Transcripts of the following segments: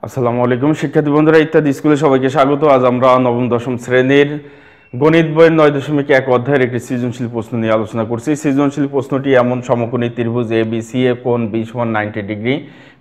আসসালামু আলাইকুম শিক্ষার্থী বন্ধুরা, ইত্যাদি স্কুলে সবাইকে স্বাগত। আজ আমরা নবম দশম শ্রেণীর গণিত বইয়ের 9.1 অধ্যায়ের একটি সৃজনশীল প্রশ্ন নিয়ে আলোচনা করছি। সৃজনশীল প্রশ্নটি এমন: সমকোণী ত্রিভুজ এ বি সি এ কোণ বি সমান 90 ডিগ্রি,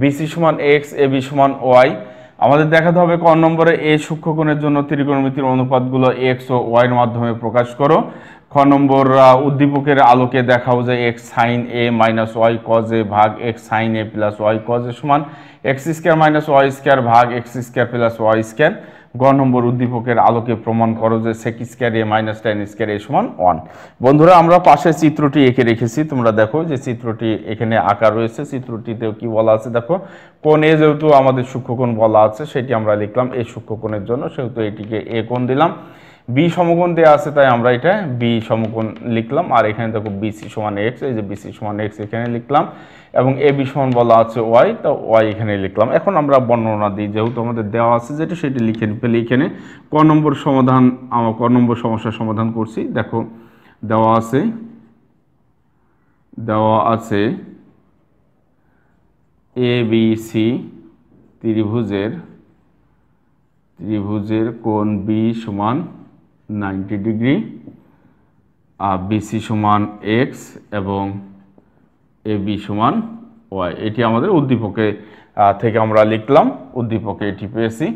বিসি সমান এক্স, এ বি সমান ওয়াই। আমাদের দেখাতে হবে ক নম্বরে এ সূক্ষ্মকোণের জন্য ত্রিকোণমিতির অনুপাতগুলো এক্স ও ওয়াই এর মাধ্যমে প্রকাশ করো। খ নম্বর উদ্দীপকের আলোকে দেখাও যে x sine a minus y cos a ভাগ x sine a plus y cos এ সমান x square minus y square ভাগ x square plus y square. গ নম্বর উদ্দীপকের আলোকে প্রমাণ করো যে sec square a minus tan square a সমান 1। বন্ধুরা, আমরা পাশে চিত্রটি এঁকে রেখেছি, তোমরা দেখো যে চিত্রটি এখানে আঁকা রয়েছে। চিত্রটিতেও কি বলা আছে দেখো, কোণ এ যেহেতু আমাদের সূক্ষ্মকোণ বলা আছে সেটি আমরা লিখলাম এ সূক্ষ্মকোণের জন্য, সেহেতু এটিকে এ কোণ দিলাম। বি সমকোণ দেওয়া আছে তাই আমরা এটা বি সমকোণ লিখলাম। আর এখানে দেখো বিসি সমান এক্স, এই যে বিসি সমান এক্স এখানে লিখলাম, এবং এ বি সমান বলা আছে ওয়াই, তো ওয়াই এখানে লিখলাম। এখন আমরা বর্ণনা দিই, যেহেতু আমাদের দেওয়া আছে যেটা সেটি লিখে ফেলি। এখানে ক নম্বর সমাধান, আমরা ক নম্বর সমস্যার সমাধান করছি। দেখো দেওয়া আছে এ বি সি ত্রিভুজের কোণ বি সমান 90 ডিগ্রি, বিসি সমান এক্স এবং এ বি সমান ওয়াই। এটি আমাদের উদ্দীপকে থেকে আমরা লিখলাম, উদ্দীপকে এটি পেয়েছি।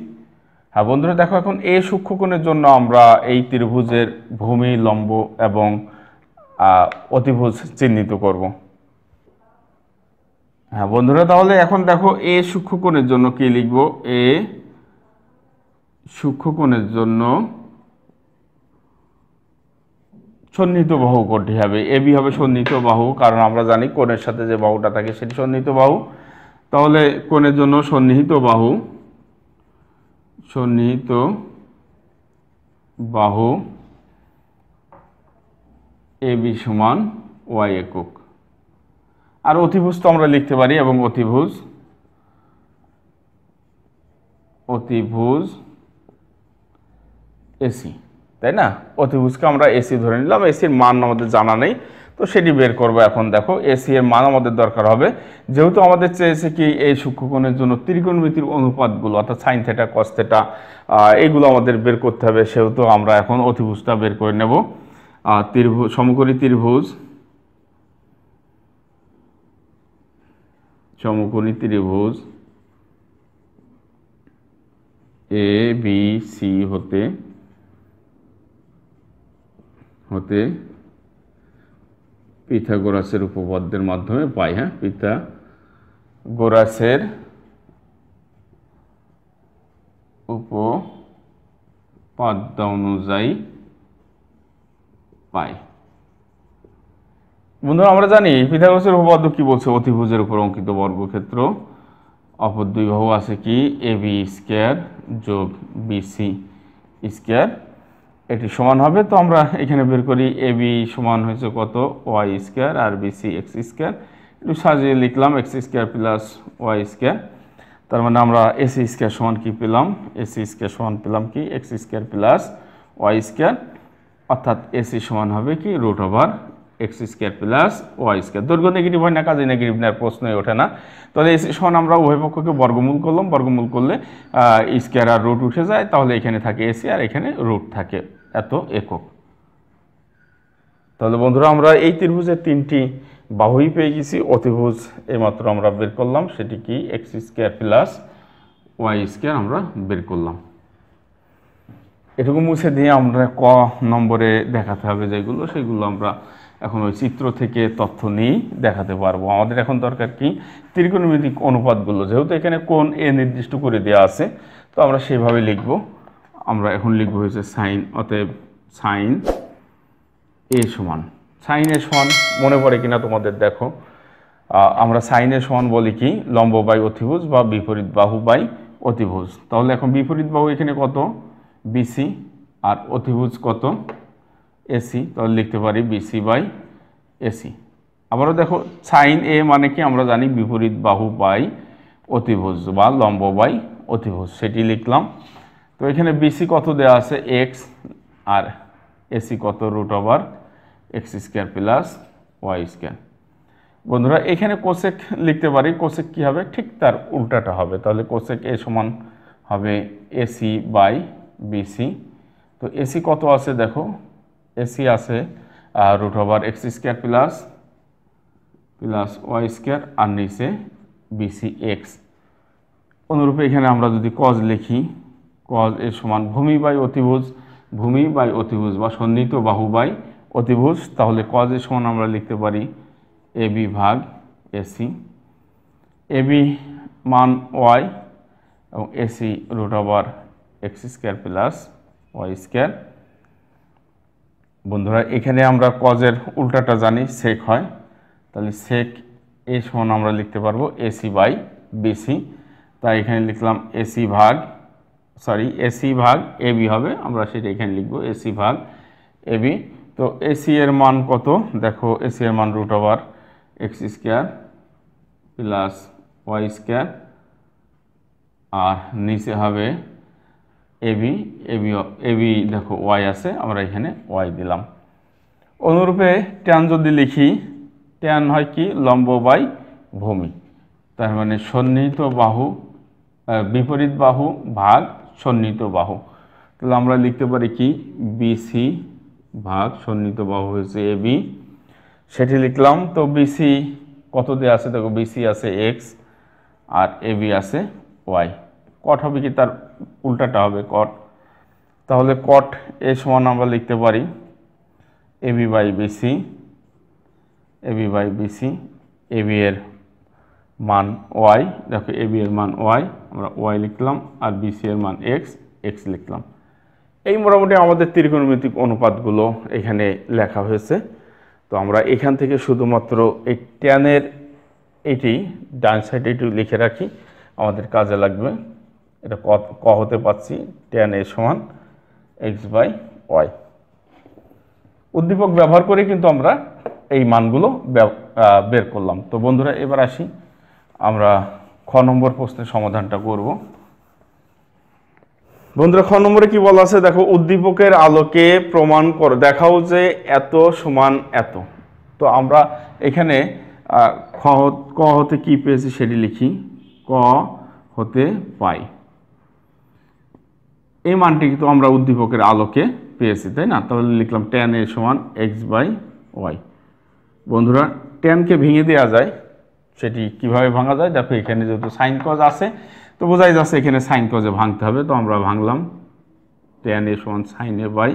হ্যাঁ বন্ধুরা, দেখো এখন এ সূক্ষ্মকোণের জন্য আমরা এই ত্রিভুজের ভূমি, লম্ব এবং অতিভুজ চিহ্নিত করব। হ্যাঁ বন্ধুরা, তাহলে এখন দেখো এ সূক্ষ্মকোণের জন্য কি লিখব। এ সূক্ষ্মকোণের জন্য সন্নিহিত বাহু কোনটি হবে? এ বি হবে সন্নিহিত বাহু, কারণ আমরা জানি কোণের সাথে যে বাহুটা থাকে সেটি সন্নিহিত বাহু। তাহলে কোণের জন্য সন্নিহিত বাহু এ বি সমান ওয়াই একক। আর অতিভুজ তো আমরা লিখতে পারি, এবং অতিভুজ এসি, তাই না? অতিভুজকে আমরা এসি ধরে নিলাম। এসির মান আমাদের জানা নেই, তো সেটি বের করবো। এখন দেখো এসি এর মান আমাদের দরকার হবে, যেহেতু আমাদের চেয়েছে কি এই সূক্ষ্মকোণের জন্য ত্রিকোণমিতির অনুপাতগুলো, অর্থাৎ সাইন থেটা কস থেটা, এগুলো আমাদের বের করতে হবে। সেহেতু আমরা এখন অতিভুজটা বের করে নেব। সমকোণী ত্রিভুজ এ বি সি হতে পিথাগোরাসের উপপাদ্যের মাধ্যমে পাই। হ্যাঁ, পিথাগোরাসের উপপাদ্য অনুযায়ী পাই। বন্ধুরা, আমরা জানি পিথাগোরাসের উপপাদ্য কি বলছে, অতিভুজের উপর অঙ্কিত বর্গক্ষেত্র অপর দুই বাহু আছে কি এ বি স্কোয়ার যোগ বিসি স্কোয়ার, এটি সমান হবে। তো আমরা এখানে বের করি এ বি সমান হয়েছে কত, ওয়াই স্কোয়ার, আর বিসি এক্স স্কোয়ার। একটু সাজিয়ে লিখলাম x square plus y square. তার মানে আমরা এসি স্কোয়ার সমান কি পেলাম, এসি স্কোয়ার সমান পেলাম কি x square plus y square, অর্থাৎ এসি সমান হবে কি root over x square plus y square. দৈর্ঘ্য নেগেটিভ হয় না, কাজে নেগেটিভ নেওয়ার প্রশ্নই ওঠে না। তাহলে এসি সমান আমরা উভয় পক্ষকে বর্গমূল করলাম, বর্গমূল করলে স্কোয়ার আর রুট উঠে যায়, তাহলে এখানে থাকে এসি আর এখানে রুট থাকে এত একক। তাহলে বন্ধুরা, আমরা এই ত্রিভুজের তিনটি বাহুই পেয়ে গেছি। অতিভুজ এইমাত্র আমরা বের করলাম, সেটি কি x square plus y square আমরা বের করলাম। এটুকু মুছে দিয়ে আমরা ক নম্বরে দেখাতে হবে যেগুলো, সেগুলো আমরা এখন ওই চিত্র থেকে তথ্য নিয়েই দেখাতে পারবো। আমাদের এখন দরকার কি ত্রিকোণমিতিক অনুপাতগুলো, যেহেতু এখানে কোণ এ নির্দিষ্ট করে দেওয়া আছে, তো আমরা সেভাবে লিখব। আমরা এখন লিখব হয়েছে সাইন, অতএব সাইন এ সমান, মনে পড়ে কিনা তোমাদের দেখো, আমরা সাইন এ সমান বলি কি লম্ব বাই অতিভুজ বা বিপরীত বাহু বাই অতিভুজ। তাহলে এখন বিপরীত বাহু এখানে কত, বিসি, আর অতিভুজ কত, এসি। তাহলে লিখতে পারি বিসি বাই এসি। আবারও দেখো সাইন এ মানে কি আমরা জানি বিপরীত বাহু বাই অতিভুজ বা লম্ব বাই অতিভুজ, সেটি লিখলাম। তো এখানে বিসি কত দেওয়া আছে এক্স, আর এসি কত root over x square plus y square. বন্ধুরা এখানে কোসেক লিখতে পারি, কোসেক কি হবে, ঠিক তার উল্টাটা হবে। তাহলে কোসেক এ সমান হবে এসি বাই বিসি। তো এসি কত আছে দেখো, এসি আছে root over x square plus y square, আর নিচে বিসি এক্স। অনুরূপে এখানে আমরা যদি কজ লিখি, কজ এর সমান ভূমি বাই অতিভুজ, ভূমি বাই অতিভুজ বা সন্নিহিত বাহু বাই অতিভুজ। তাহলে কজ এর সমান আমরা লিখতে পারি এবি ভাগ এসি, এবি মান ওয়াই এবং AC root over x square plus y square. বন্ধুরা এখানে আমরা কজের উল্টাটা জানি, সেক হয়। তাহলে সেক এ সমান আমরা লিখতে পারবো এসি বাই বিসি। তাই এখানে লিখলাম এসি ভাগ এবি হবে, আমরা সেটা এখানে লিখবো এসি ভাগ এবি। তো এসি এর মান কত দেখো, এসি এর মান root over x square plus y square, আর নিচে হবে এবি, এবি দেখো ওয়াই আছে, আমরা এখানে ওয়াই দিলাম। অনুরূপে ট্যান যদি লিখি, ট্যান হয় কি লম্ব বাই ভূমি, তার মানে সন্নিহিত বাহু বিপরীত বাহু ভাগ সন্নিহিত বাহু। তাহলে আমরা লিখতে পারি কি বিসি ভাগ সন্নিহিত বাহু হয়েছে এবি, সেটি লিখলাম। তো বিসি কত দেওয়া আছে দেখো, বিসি আছে এক্স আর এবি আছে ওয়াই। কট হবে কি তার উল্টাটা হবে কট। তাহলে কট এ সমান আমরা লিখতে পারি AB by BC, AB by BC, AB এর মান ওয়াই, দেখো এবি এর মান ওয়াই, আমরা ওয়াই লিখলাম, আর বিসি এর মান এক্স, এক্স লিখলাম। এই মোটামুটি আমাদের ত্রিকোণমিতিক অনুপাতগুলো এখানে লেখা হয়েছে। তো আমরা এখান থেকে শুধুমাত্র এই ট্যানের এটি ডান সাইডে একটু লিখে রাখি, আমাদের কাজে লাগবে। এটা ক হতে পাচ্ছি ট্যান এ সমান এক্স বাই ওয়াই। উদ্দীপক ব্যবহার করে কিন্তু আমরা এই মানগুলো বের করলাম। তো বন্ধুরা এবার আসি, আমরা খ নম্বর প্রশ্নের সমাধানটা করব। বন্ধুরা খ নম্বরে কি বলা আছে দেখো, উদ্দীপকের আলোকে প্রমাণ করো, দেখাও যে এত সমান এত। তো আমরা এখানে ক হতে কি পেয়েছি সেটি লিখি, ক হতে পাই এই মানটি কিন্তু আমরা উদ্দীপকের আলোকে পেয়েছি, তাই না? তাহলে লিখলাম ট্যান এ সমান এক্স বাই ওয়াই। বন্ধুরা ট্যানকে ভেঙে দেওয়া যায়, সেটি কিভাবে ভাঙা যায় দেখো, এখানে যেহেতু সাইন কজ আছে তো বোঝাই যাচ্ছে এখানে সাইন কজে ভাঙতে হবে। তো আমরা ভাঙলাম ট্যান এ সমান সাইন এ বাই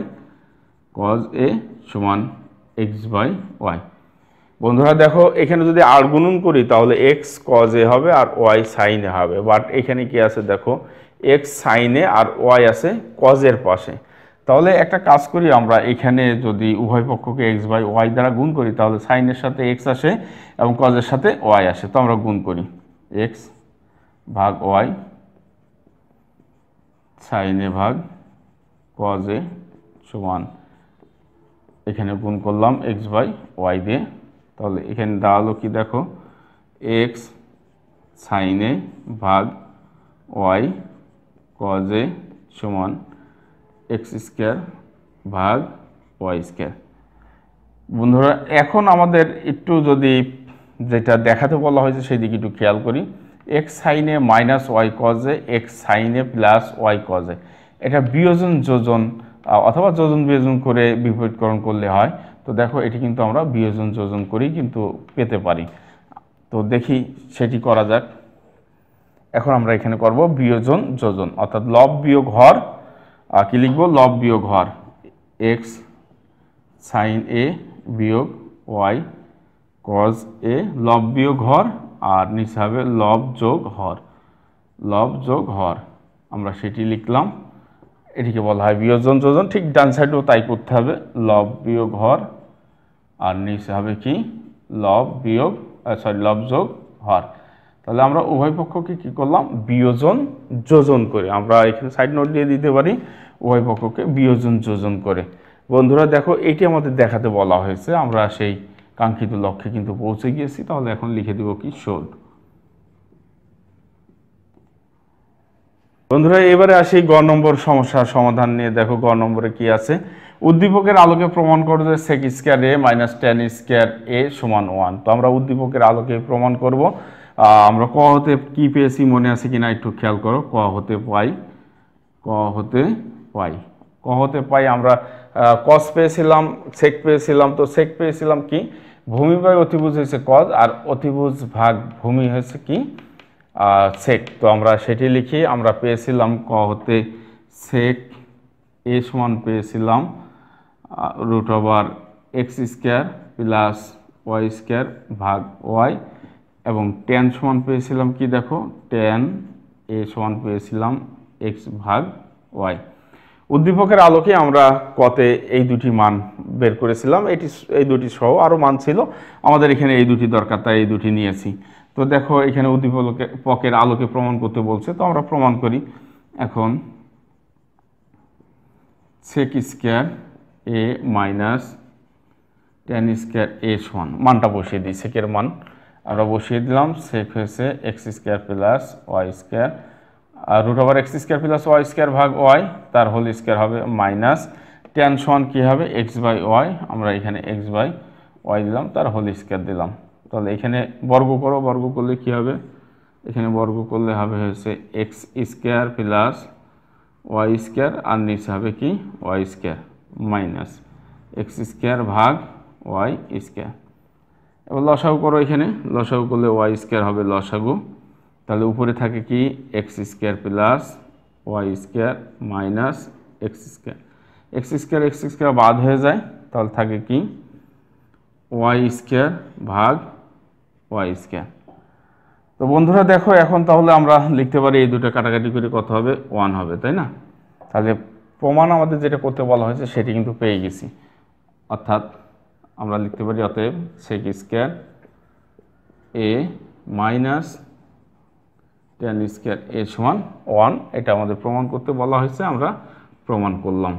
কজ এ সমান এক্স বাই ওয়াই। বন্ধুরা দেখো এখানে যদি আর গুণন করি তাহলে এক্স কজ এ হবে আর ওয়াই সাইন এ হবে, বাট এখানে কি আছে দেখো, এক্স সাইন এ আর ওয়াই আছে কজের পাশে। তাহলে একটা কাজ করি আমরা, এখানে যদি উভয় পক্ষকে এক্স বাই ওয়াই দ্বারা গুণ করি তাহলে সাইনের সাথে এক্স আসে এবং কজের সাথে ওয়াই আসে। তো আমরা গুণ করি এক্স ভাগ ওয়াই সাইন এ ভাগ কজ এ সমান, এখানে গুণ করলাম এক্স বাই ওয়াই দিয়ে। তাহলে এখানে দাঁড়ালো কি দেখো, এক্স সাইন এ ভাগ ওয়াই কজ এ সমান এক্স স্কোয়ার ভাগ ওয়াই স্কোয়ার। বন্ধুরা এখন আমাদের একটু যদি যেটা দেখাতে বলা হয়েছে সেদিকে একটু খেয়াল করি, এক্স সাইনে মাইনাস ওয়াই কজে এক্স সাইনে প্লাস ওয়াই কজে, এটা বিয়োজন যোজন অথবা যোজন বিয়োজন করে বিপরীতকরণ করলে হয়। তো দেখো এটি কিন্তু আমরা বিয়োজন যোজন করেই কিন্তু পেতে পারি। তো দেখি সেটি করা যাক। এখন আমরা এখানে করব বিয়োজন যোজন, অর্থাৎ লব বিয়োগ হর। কি লিখবো, লব বিয়োগ হর, এক্স সাইন এ বিয়োগ ওয়াই কজ এ, লব বিয়োগ হর, আর নিচে হবে লব যোগ হর, লব যোগ হর, আমরা সেটি লিখলাম। এটিকে বলা হয় বিয়োজন যোজন। ঠিক ডান সাইডেও তাই করতে হবে, লব বিয়োগ হর, আর নিচে হবে কি লব বিয়োগ লব যোগ হর। তাহলে আমরা উভয় পক্ষকে কি করলাম, বিয়োজন যোজন করে, আমরা এখানে সাইড নোট দিয়ে দিতে পারি উভয় পক্ষকে বিয়োজন যোজন করে। বন্ধুরা দেখো এটি আমাদের দেখাতে বলা হয়েছে, আমরা সেই কাঙ্ক্ষিত লক্ষ্যে কিন্তু পৌঁছে গিয়েছি। তাহলে এখন লিখে দিব কি শোড। বন্ধুরা এবারে আসি গ নম্বর সমস্যার সমাধান নিয়ে। দেখো গ নম্বরে কি আছে, উদ্দীপকের আলোকে প্রমাণ করো যে sec square a minus tan square a সমান 1। তো আমরা উদ্দীপকের আলোকে প্রমাণ করব। আমরা ক হতে কি পেয়েছি মনে আছে কিনা একটু খেয়াল করো। ক হতে পাই আমরা cos পেয়েছিলাম, sec পেয়েছিলাম। তো sec পেয়েছিলাম কি, ভূমি বাই অতিভুজ হয়েছে cos, আর অতিভুজ ভাগ ভূমি হয়েছে কি sec। তো আমরা সেটি লিখি। আমরা পেয়েছিলাম ক হতে sec a সমান পেয়েছিলাম root over x square plus y square ভাগ ওয়াই, এবং tan সমান পেয়েছিলাম কি দেখো, tan a সমান পেয়েছিলাম এক্স ভাগ ওয়াই। উদ্দীপকের আলোকে আমরা কতে এই দুটি মান বের করেছিলাম। এই দুটি সহ আরও মান ছিল, আমাদের এখানে এই দুটি দরকার, তাই এই দুটি নিয়েছি। তো দেখো এখানে উদ্দীপকের আলোকে প্রমাণ করতে বলছে, তো আমরা প্রমাণ করি। এখন sec square a minus tan square a সমান মানটা বসিয়ে দিই। সেকের মান আমরা বসিয়ে দিলাম। sec হয়েছে x square plus y square আর root over x square plus y square ভাগ ওয়াই, তার হোল স্কয়ার হবে মাইনাস tan সমান কী হবে, এক্স বাই ওয়াই। আমরা এখানে এক্স বাই ওয়াই দিলাম, তার হোল স্কয়ার দিলাম। তাহলে এখানে বর্গ করো, বর্গ করলে কী হবে, এখানে বর্গ করলে হবে হচ্ছে x square plus y square, আর নিচে হবে কি y square minus x square ভাগ ওয়াই স্কয়ার। এবার লসাগু করো, এখানে লসাগু করলে ওয়াই স্কয়ার হবে লসাগু। তাহলে উপরে থাকে কি x square plus y square minus x square বাদ হয়ে যায়, তাহলে থাকে কি ওয়াই স্কয়ার ভাগ ওয়াই স্কয়ার। তো বন্ধুরা দেখো এখন তাহলে আমরা লিখতে পারি এই দুটো কাটাকাটি করে কত হবে, 1 হবে, তাই না? তাহলে প্রমাণ আমাদের যেটা করতে বলা হয়েছে সেটি কিন্তু পেয়ে গেছি। অর্থাৎ আমরা লিখতে পারি অতএব sec square a minus tan square a সমান 1। এটা আমাদের প্রমাণ করতে বলা হয়েছে, আমরা প্রমাণ করলাম।